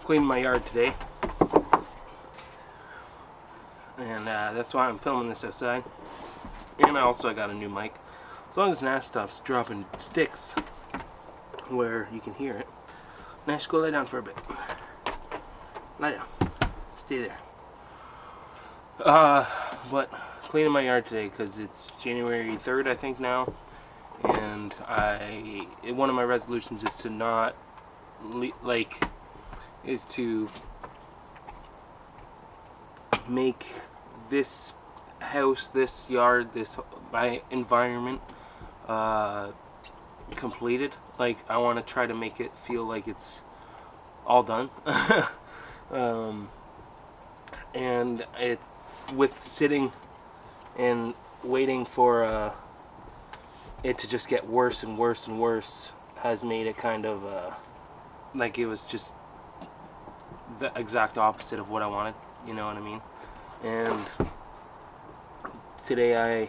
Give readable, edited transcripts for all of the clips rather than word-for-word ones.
cleaning my yard today, and that's why I'm filming this outside. And I got a new mic. As long as Nash stops dropping sticks where you can hear it. Nash, go lay down for a bit. Lie down. Stay there. But cleaning my yard today because it's January 3rd, I think now, and one of my resolutions is to not is to make this house, this yard, my environment completed. Like, I want to try to make it feel like it's all done. And it, with sitting and waiting for it to just get worse and worse and worse, has made it kind of like it was just the exact opposite of what I wanted, you know what I mean? And today I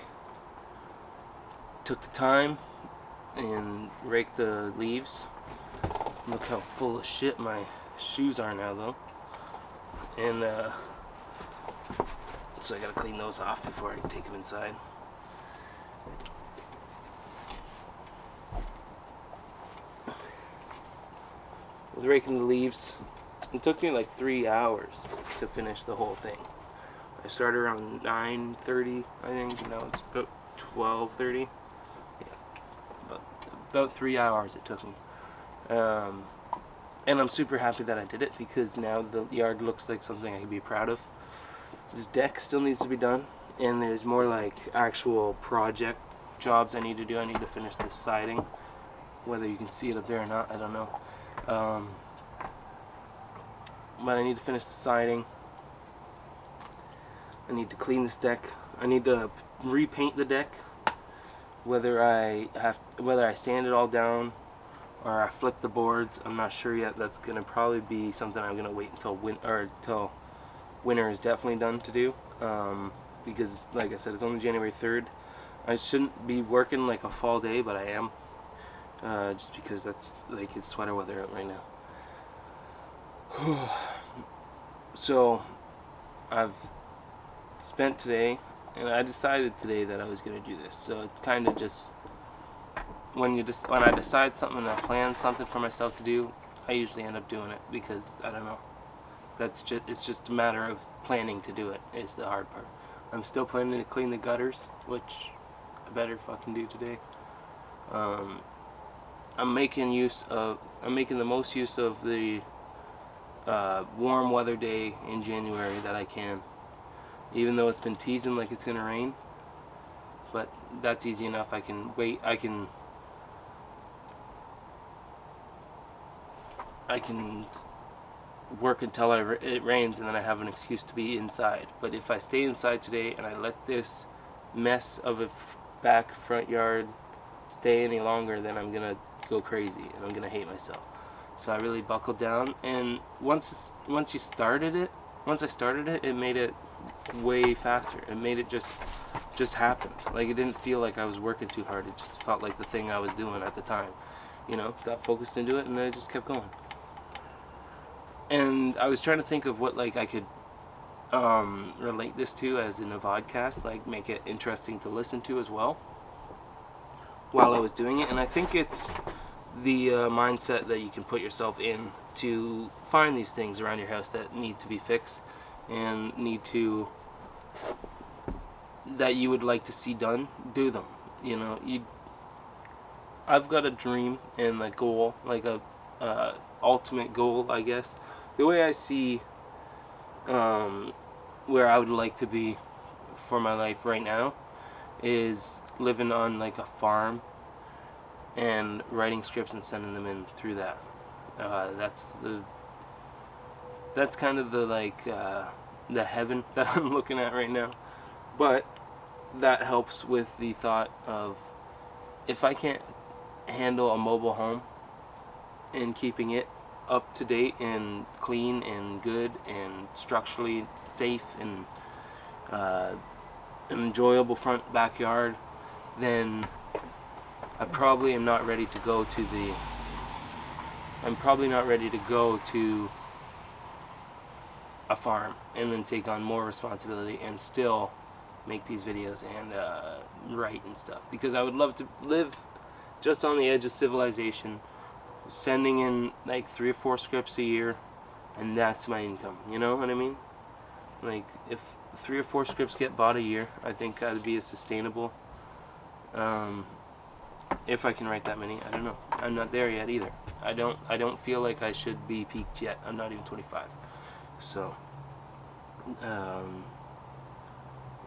took the time and raked the leaves. Look how full of shit my shoes are now, though. And so I gotta clean those off before I take them inside. I was raking the leaves. It took me like 3 hours to finish the whole thing. I started around 9:30, I think. Now it's about 12:30. Yeah, about 3 hours it took me. And I'm super happy that I did it, because now the yard looks like something I can be proud of. This deck still needs to be done, and there's more like actual project jobs I need to do. I need to finish this siding. Whether you can see it up there or not, I don't know. But I need to finish the siding. I need to clean this deck. I need to repaint the deck. Whether I sand it all down or I flip the boards, I'm not sure yet. That's gonna probably be something I'm gonna wait until winter is definitely done to do. Because, like I said, it's only January 3rd. I shouldn't be working like a fall day, but I am. Just because that's like it's sweater weather out right now. So I've spent today, and I decided today that I was going to do this. So it's kind of just when I decide something and I plan something for myself to do, I usually end up doing it, because I don't know. It's just a matter of planning to do it is the hard part. I'm still planning to clean the gutters, which I better fucking do today. I'm making the most use of the warm weather day in January that I can, even though it's been teasing like it's gonna rain. But that's easy enough. I can wait. I can work until it rains, and then I have an excuse to be inside. But if I stay inside today and I let this mess of a back front yard stay any longer, then I'm gonna go crazy and I'm gonna hate myself. So I really buckled down, and once I started it, it made it way faster. It made it just happened. Like, it didn't feel like I was working too hard. It just felt like the thing I was doing at the time. You know, got focused into it, and then I just kept going. And I was trying to think of what like I could relate this to as in a vodcast, like make it interesting to listen to as well while I was doing it. And I think it's the mindset that you can put yourself in to find these things around your house that need to be fixed and that you would like to see done. Do them. You know, I've got a dream and a goal, like a ultimate goal, I guess. The way I see where I would like to be for my life right now is living on like a farm and writing scripts and sending them in through that. That's kind of the heaven that I'm looking at right now. But that helps with the thought of, if I can't handle a mobile home and keeping it up to date and clean and good and structurally safe and an enjoyable front backyard, then I probably am not ready to go to a farm and then take on more responsibility and still make these videos and write and stuff, because I would love to live just on the edge of civilization, sending in like 3 or 4 scripts a year, and that's my income. You know what I mean? Like, if 3 or 4 scripts get bought a year, I think that'd be a sustainable. If I can write that many, I don't know. I'm not there yet either. I don't feel like I should be peaked yet. I'm not even 25. So,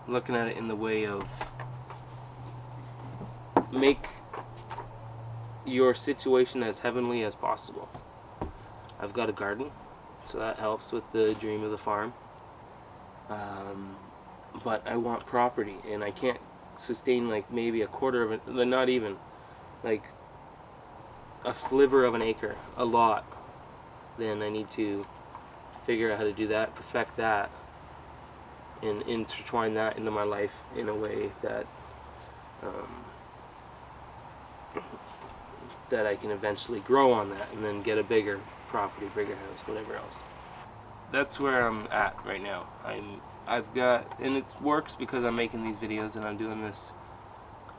looking at it in the way of make your situation as heavenly as possible. I've got a garden, so that helps with the dream of the farm. But I want property, and I can't sustain like maybe a quarter of it, not even, like a sliver of an acre, a lot. Then I need to figure out how to do that, perfect that, and intertwine that into my life in a way that that I can eventually grow on that and then get a bigger property, bigger house, whatever else. That's where I'm at right now. I've got, and it works because I'm making these videos and I'm doing this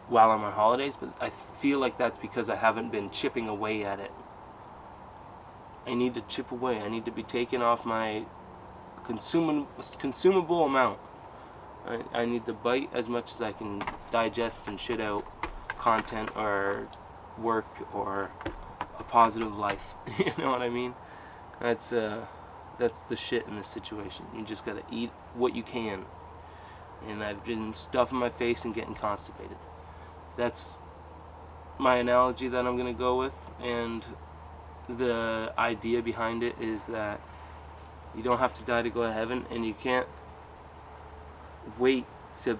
while I'm on holidays, but I feel like that's because I haven't been chipping away at it. I need to chip away. I need to be taking off my consumable amount. I need to bite as much as I can digest and shit out content or work or a positive life. You know what I mean? That's the shit in this situation. You just gotta eat what you can. And I've been stuffing my face and getting constipated. That's my analogy that I'm gonna go with, and the idea behind it is that you don't have to die to go to heaven, and you can't wait to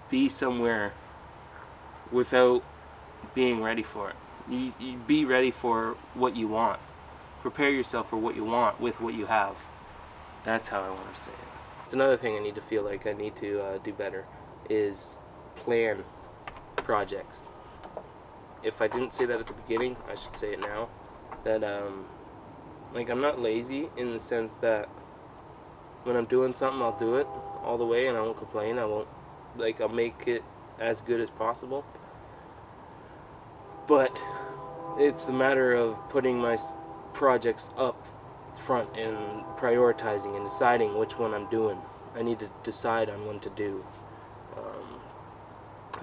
be somewhere without being ready for it. You be ready for what you want. Prepare yourself for what you want with what you have. That's how I want to say it. It's another thing I need to feel like I need to do better is plan projects. If I didn't say that at the beginning, I should say it now. That like, I'm not lazy in the sense that when I'm doing something, I'll do it all the way and I won't complain. I'll make it as good as possible. But it's a matter of putting my projects up front and prioritizing and deciding which one I'm doing. I need to decide on when to do.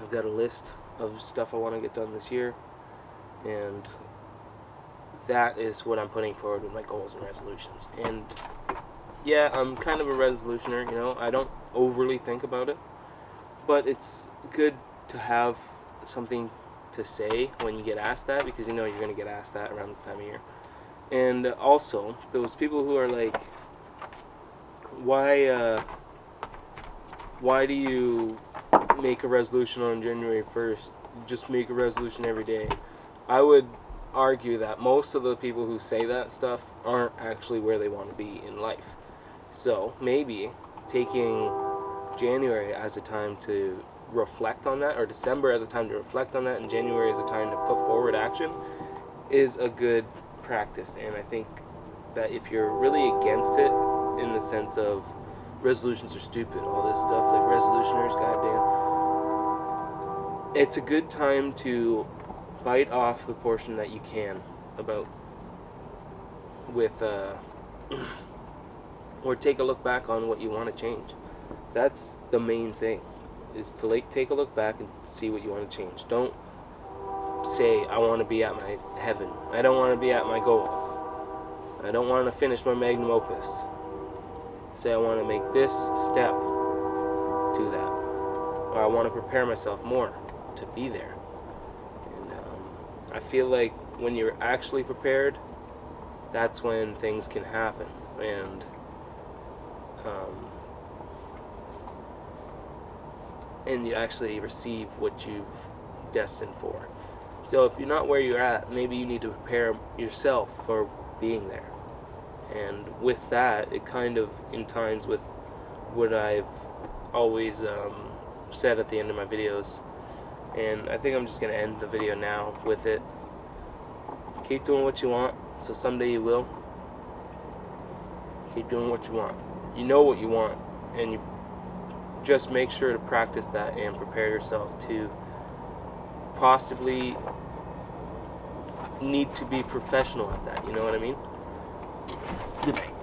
I've got a list of stuff I want to get done this year, and that is what I'm putting forward with my goals and resolutions. And yeah, I'm kind of a resolutioner, you know. I don't overly think about it, but it's good to have something to say when you get asked that, because you know you're going to get asked that around this time of year. And also, those people who are like, why do you make a resolution on January 1st? Just make a resolution every day. I would argue that most of the people who say that stuff aren't actually where they want to be in life. So maybe taking January as a time to reflect on that, or December as a time to reflect on that, and January as a time to put forward action is a good practice. And I think that if you're really against it in the sense of resolutions are stupid, all this stuff, like resolutioners, goddamn, it's a good time to bite off the portion that you can about with or take a look back on what you want to change. That's the main thing, is to take a look back and see what you want to change. Don't say, I want to be at my heaven. I don't want to be at my goal. I don't want to finish my magnum opus. Say, I want to make this step to that. Or I want to prepare myself more to be there. And I feel like when you're actually prepared, that's when things can happen. And you actually receive what you've destined for. So if you're not where you're at, maybe you need to prepare yourself for being there. And with that, it kind of entines with what I've always said at the end of my videos. And I think I'm just going to end the video now with it. Keep doing what you want, so someday you will. Keep doing what you want. you know what you want, and you just make sure to practice that and prepare yourself to possibly need to be professional at that. You know what I mean? Good night.